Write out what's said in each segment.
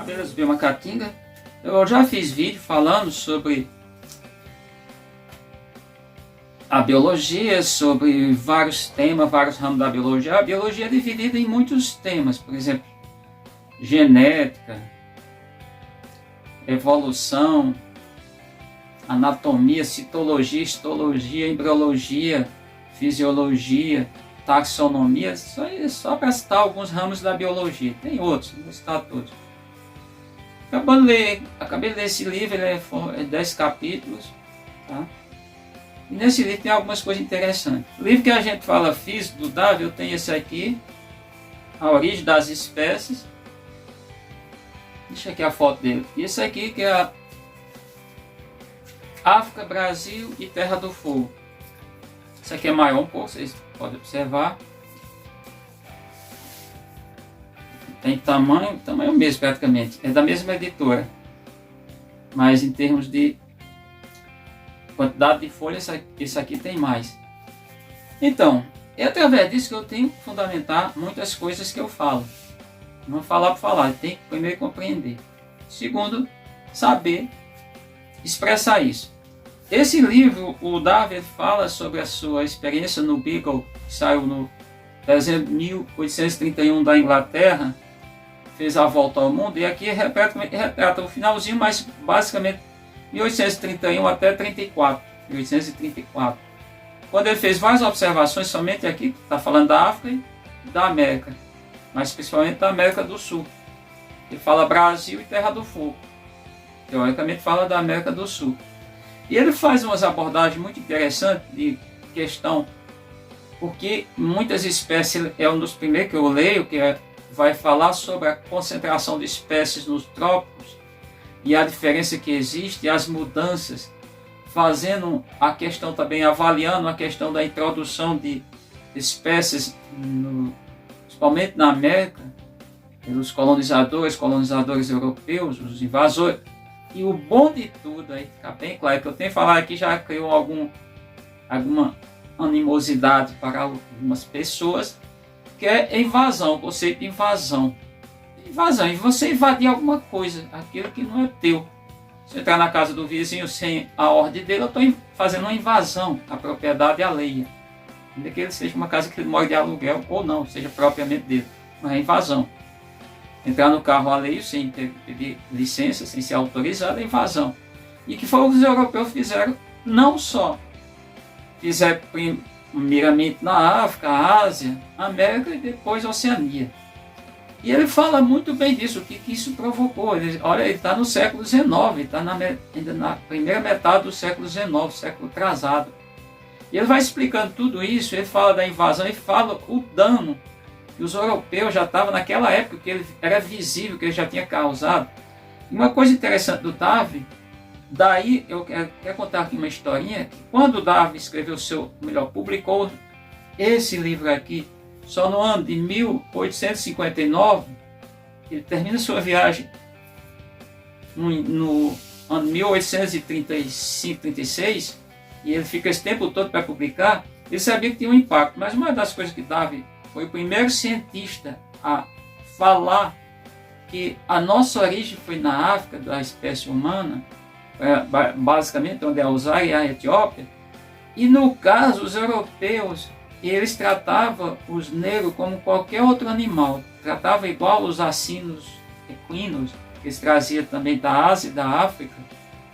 Abelhas biomacaquinga. Eu já fiz vídeo falando sobre a biologia, sobre vários temas, vários ramos da biologia. A biologia é dividida em muitos temas, por exemplo, genética, evolução, anatomia, citologia, histologia, embriologia, fisiologia, taxonomia, só para citar alguns ramos da biologia. Tem outros, não vou citar todos. Acabei de ler esse livro, ele é 10 capítulos, tá? E nesse livro tem algumas coisas interessantes. O livro que a gente fala físico do Darwin, eu tenho esse aqui, A Origem das Espécies. Deixa aqui a foto dele. E esse aqui que é a África, Brasil e Terra do Fogo. Esse aqui é maior um pouco, vocês podem observar. Tem tamanho mesmo praticamente. É da mesma editora. Mas em termos de quantidade de folhas, esse aqui tem mais. Então, é através disso que eu tenho que fundamentar muitas coisas que eu falo. Não falar por falar, tem que primeiro compreender. Segundo, saber expressar isso. Esse livro, o Darwin fala sobre a sua experiência no Beagle, que saiu no dezembro de 1831 da Inglaterra, fez a volta ao mundo, e aqui retrata o finalzinho, mas basicamente 1831 até 1834. Quando ele fez várias observações, somente aqui, está falando da África e da América, mas principalmente da América do Sul. Ele fala Brasil e Terra do Fogo. Teoricamente fala da América do Sul. E ele faz umas abordagens muito interessantes de questão, porque muitas espécies, é um dos primeiros que eu leio, vai falar sobre a concentração de espécies nos trópicos e a diferença que existe, e as mudanças, fazendo a questão também, avaliando a questão da introdução de espécies, principalmente na América, pelos colonizadores europeus, os invasores. E o bom de tudo, aí fica bem claro, que eu tenho falado aqui, já criou alguma animosidade para algumas pessoas, que é invasão, o conceito de invasão. Invasão, e você invadir alguma coisa, aquilo que não é teu. Se entrar na casa do vizinho sem a ordem dele, eu estou fazendo uma invasão à propriedade alheia. Ainda que ele seja uma casa que ele mora de aluguel, ou não, seja propriamente dele, mas é invasão. Entrar no carro alheio sem pedir licença, sem ser autorizado, é invasão. E que foi o que os europeus fizeram, não só fizeram primeiramente na África, Ásia, América e depois Oceania. E ele fala muito bem disso, o que isso provocou. Ele está no século XIX, está ainda na primeira metade do século XIX, século atrasado. E ele vai explicando tudo isso, ele fala da invasão e fala o dano que os europeus já estavam naquela época, que ele era visível, que ele já tinha causado. E uma coisa interessante do Darwin, daí eu quero contar aqui uma historinha, que quando Darwin publicou esse livro aqui, só no ano de 1859, ele termina sua viagem no ano 1835, 36, e ele fica esse tempo todo para publicar. Ele sabia que tinha um impacto, mas uma das coisas que Darwin foi o primeiro cientista a falar que a nossa origem foi na África, da espécie humana, basicamente onde é a Zaire e a Etiópia, e no caso os europeus, eles tratavam os negros como qualquer outro animal, tratavam igual os assinos equinos, que eles traziam também da Ásia e da África,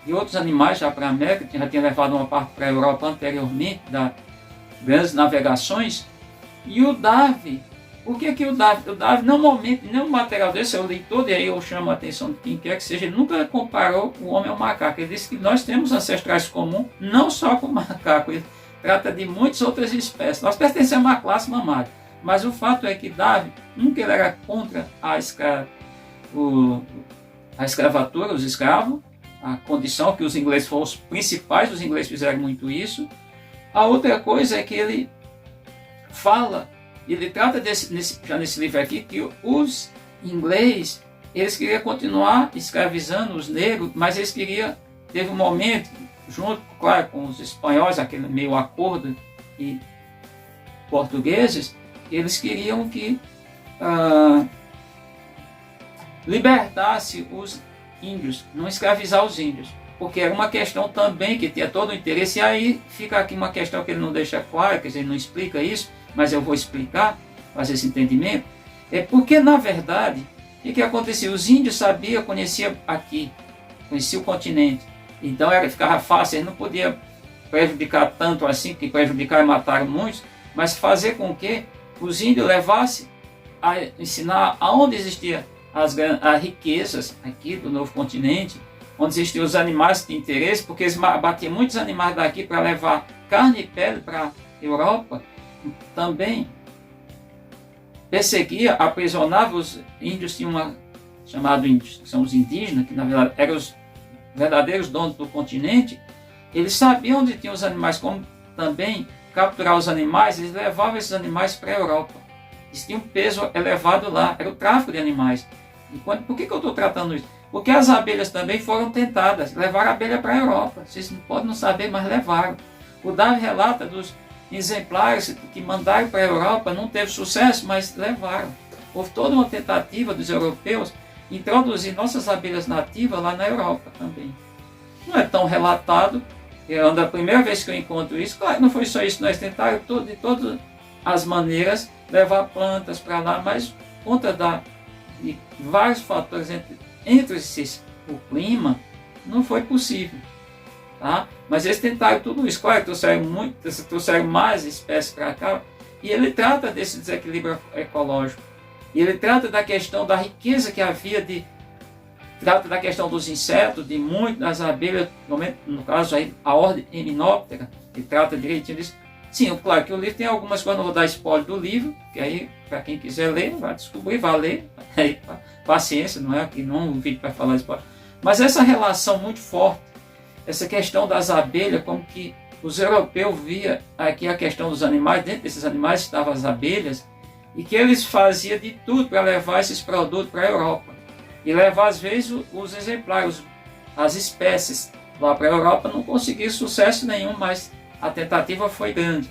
e outros animais já para a América, que já tinha levado uma parte para a Europa anteriormente, das grandes navegações. E o Darwin, o que o Darwin, normalmente, nenhum material desse eu li todo, e aí eu chamo a atenção de quem quer que seja, ele nunca comparou o homem ao macaco. Ele disse que nós temos ancestrais comuns, não só com o macaco, ele trata de muitas outras espécies. Nós pertencemos à classe mamária, mas o fato é que Darwin, nunca ele era contra a escravatura, os escravos, a condição que os ingleses foram os principais, os ingleses fizeram muito isso. A outra coisa é que ele trata já nesse livro aqui, que os ingleses, eles queriam continuar escravizando os negros, mas eles teve um momento, junto, claro, com os espanhóis, aquele meio acordo, e portugueses, eles queriam que libertasse os índios, não escravizar os índios, porque era uma questão também que tinha todo o interesse. E aí fica aqui uma questão que ele não deixa claro, que ele não explica isso, mas eu vou explicar, fazer esse entendimento. É porque, na verdade, o que acontecia? Os índios sabiam, conheciam aqui, conheciam o continente, então ficava fácil, eles não podiam prejudicar tanto assim, que prejudicar e mataram muitos, mas fazer com que os índios levassem a ensinar aonde existiam as riquezas aqui do novo continente, onde existiam os animais de interesse, porque eles batiam muitos animais daqui para levar carne e pele para a Europa. Também perseguia, aprisionava os índios, tinha uma chamada índios, que são os indígenas, que na verdade eram os verdadeiros donos do continente. Eles sabiam onde tinham os animais, como também capturar os animais, eles levavam esses animais para a Europa. Eles tinham um peso elevado lá, era o tráfico de animais. E por que eu estou tratando isso? Porque as abelhas também foram tentadas, levaram a abelha para a Europa. Vocês podem não saber, mas levaram. O Darwin relata dos exemplares que mandaram para a Europa, não teve sucesso, mas levaram. Houve toda uma tentativa dos europeus de introduzir nossas abelhas nativas lá na Europa também. Não é tão relatado. A primeira vez que eu encontro isso, claro, não foi só isso, nós tentaram de todas as maneiras levar plantas para lá, mas por conta de vários fatores, entre esses, o clima, não foi possível. Tá? Mas eles tentaram tudo isso, claro, trouxeram mais espécies para cá, e ele trata desse desequilíbrio ecológico. E ele trata da questão da riqueza que havia, trata da questão dos insetos, de muitas das abelhas, no caso aí, a ordem Hymenoptera, ele trata direitinho disso. Sim, claro que o livro tem algumas coisas, não vou dar spoiler do livro, que aí, para quem quiser ler, vai descobrir, vai ler, aí, paciência, não é aqui, não é um vídeo para falar spoiler. Mas essa relação muito forte, essa questão das abelhas, como que os europeus viam aqui a questão dos animais, dentro desses animais estavam as abelhas, e que eles faziam de tudo para levar esses produtos para a Europa. E levar, às vezes, os exemplares, as espécies lá para a Europa, não conseguiram sucesso nenhum, mas a tentativa foi grande.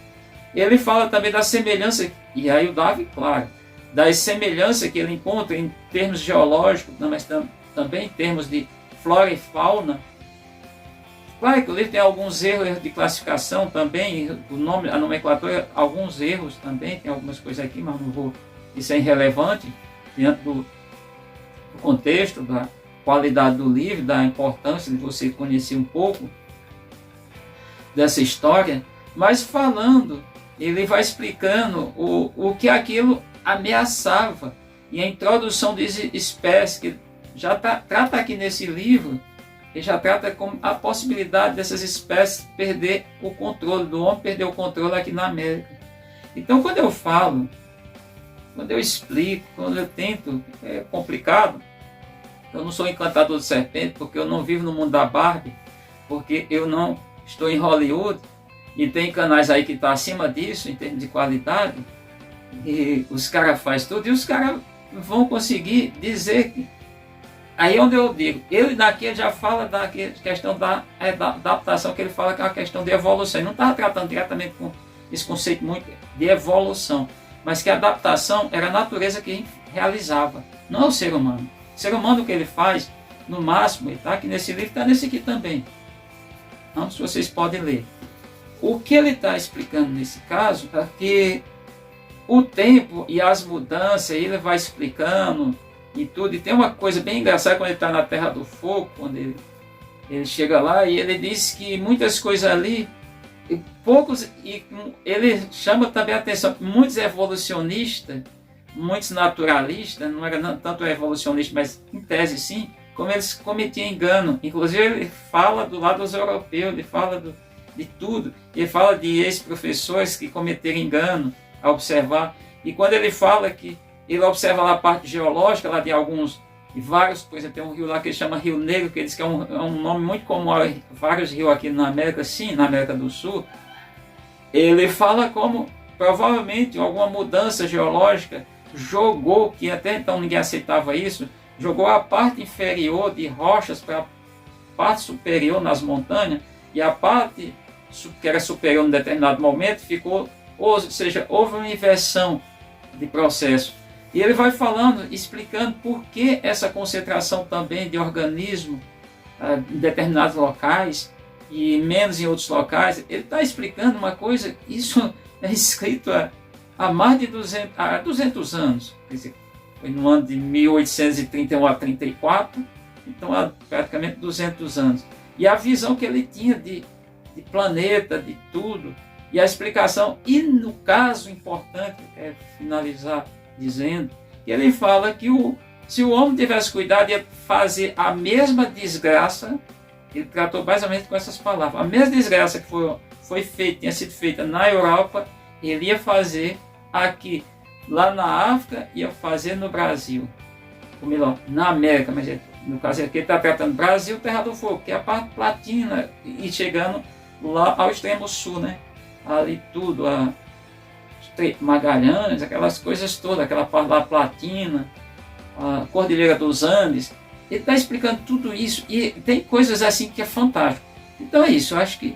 Ele fala também da semelhança, e aí o Darwin, claro, da semelhança que ele encontra em termos geológicos, mas também em termos de flora e fauna. Claro que o livro tem alguns erros de classificação também, o nome, a nomenclatura, alguns erros também, tem algumas coisas aqui, mas não vou, isso é irrelevante diante do contexto, da qualidade do livro, da importância de você conhecer um pouco dessa história, mas falando, ele vai explicando o que aquilo ameaçava, e a introdução de espécies, que já trata aqui nesse livro, ele já trata com a possibilidade dessas espécies perder o controle, do homem perder o controle aqui na América. Então, quando eu falo, quando eu explico, quando eu tento, é complicado. Eu não sou encantador de serpente, porque eu não vivo no mundo da Barbie, porque eu não estou em Hollywood, e tem canais aí que estão acima disso, em termos de qualidade, e os caras fazem tudo, e os caras vão conseguir dizer que... Aí é onde eu digo, ele daqui já fala da questão da adaptação, que ele fala que é uma questão de evolução. Ele não estava tratando diretamente com esse conceito muito de evolução, mas que a adaptação era a natureza que realizava, não é o ser humano. O ser humano, o que ele faz, no máximo, ele está aqui nesse livro, está nesse aqui também. Ambos vocês podem ler. O que ele está explicando nesse caso é que o tempo e as mudanças, ele vai explicando e tudo. E tem uma coisa bem engraçada quando ele está na Terra do Fogo, quando ele chega lá, e ele diz que muitas coisas ali, e ele chama também a atenção, muitos evolucionistas, muitos naturalistas, não era tanto evolucionista, mas em tese sim, como eles cometiam engano. Inclusive ele fala do lado dos europeus, ele fala de tudo, ele fala de ex-professores que cometeram engano a observar, e quando ele fala que ele observa lá a parte geológica, lá de vários, por exemplo, tem um rio lá que ele chama Rio Negro, que ele diz que é um nome muito comum a vários rios aqui na América, sim, na América do Sul. Ele fala como provavelmente alguma mudança geológica jogou, que até então ninguém aceitava isso, jogou a parte inferior de rochas para a parte superior nas montanhas, e a parte que era superior em determinado momento ficou, ou seja, houve uma inversão de processo. E ele vai falando, explicando por que essa concentração também de organismo em determinados locais e menos em outros locais. Ele está explicando uma coisa, isso é escrito há mais de 200 anos. Quer dizer, foi no ano de 1831 a 34, então há praticamente 200 anos. E a visão que ele tinha de planeta, de tudo, e a explicação, e no caso importante, é finalizar dizendo, que ele fala que se o homem tivesse cuidado, ia fazer a mesma desgraça, ele tratou basicamente com essas palavras, a mesma desgraça que foi feita, tinha sido feita na Europa, ele ia fazer aqui, lá na África, ia fazer no Brasil, ou melhor, na América, mas no caso aqui ele está tratando Brasil, Terra do Fogo, que é a parte platina, e chegando lá ao extremo sul, né? Ali tudo, Magalhães, aquelas coisas todas, aquela parte lá platina, a Cordilheira dos Andes. Ele está explicando tudo isso e tem coisas assim que é fantástico. Então é isso, eu acho que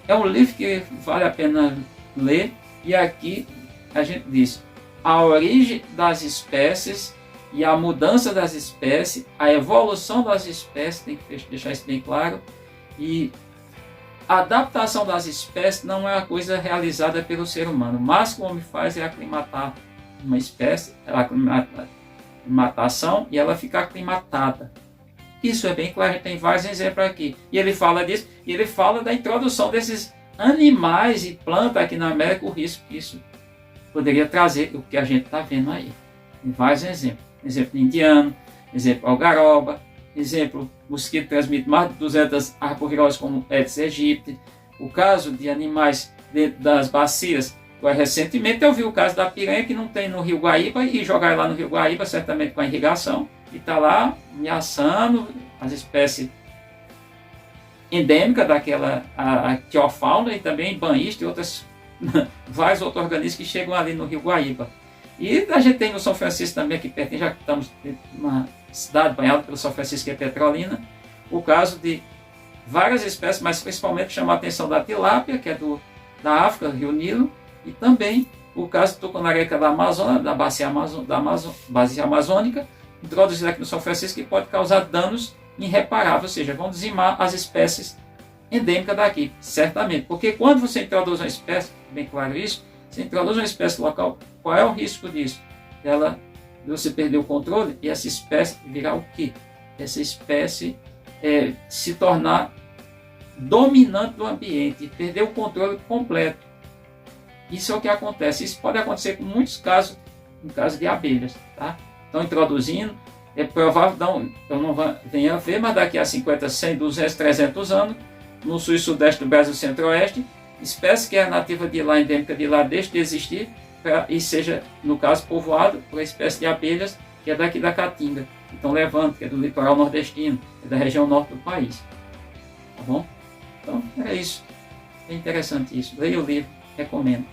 é um livro que vale a pena ler. E aqui a gente diz a origem das espécies e a mudança das espécies, a evolução das espécies, tem que deixar isso bem claro, e a adaptação das espécies não é uma coisa realizada pelo ser humano, mas o que o homem faz é aclimatar uma espécie, aclimatação, e ela fica aclimatada. Isso é bem claro, a gente tem vários exemplos aqui. E ele fala disso, e ele fala da introdução desses animais e plantas aqui na América, o risco que isso poderia trazer, o que a gente está vendo aí. Tem vários exemplos. Exemplo indiano, exemplo algaroba, exemplo mosquito transmite mais de 200 arboviroses como Aedes aegypti. O caso de animais dentro das bacias, recentemente eu vi o caso da piranha que não tem no Rio Guaíba e jogar lá no Rio Guaíba, certamente com a irrigação, e está lá ameaçando as espécies endêmicas daquela a teofauna e também banhista e outras vários outros organismos que chegam ali no Rio Guaíba. E a gente tem no São Francisco também, aqui perto, já que estamos numa cidade banhada pelo São Francisco, que é Petrolina, o caso de várias espécies, mas principalmente chama a atenção da tilápia, que é da África, do Rio Nilo, e também o caso do tucunaré da Amazônia, da bacia amazônica, introduzida aqui no São Francisco, que pode causar danos irreparáveis, ou seja, vão dizimar as espécies endêmicas daqui, certamente. Porque quando você introduz uma espécie, bem claro isso, você introduz uma espécie local, qual é o risco disso? Você perder o controle e essa espécie virar o quê? Essa espécie se tornar dominante do ambiente, perder o controle completo. Isso é o que acontece. Isso pode acontecer com muitos casos, no caso de abelhas. Tá? Estão introduzindo, é provável, não venha a ver, mas daqui a 50, 100, 200, 300 anos, no sul e sudeste do Brasil centro-oeste, espécie que é nativa de lá, endêmica de lá, deixe de existir e seja, no caso, povoado por uma espécie de abelhas que é daqui da Caatinga. Então, levando, que é do litoral nordestino, é da região norte do país. Tá bom? Então, é isso. É interessante isso. Leia o livro, recomendo.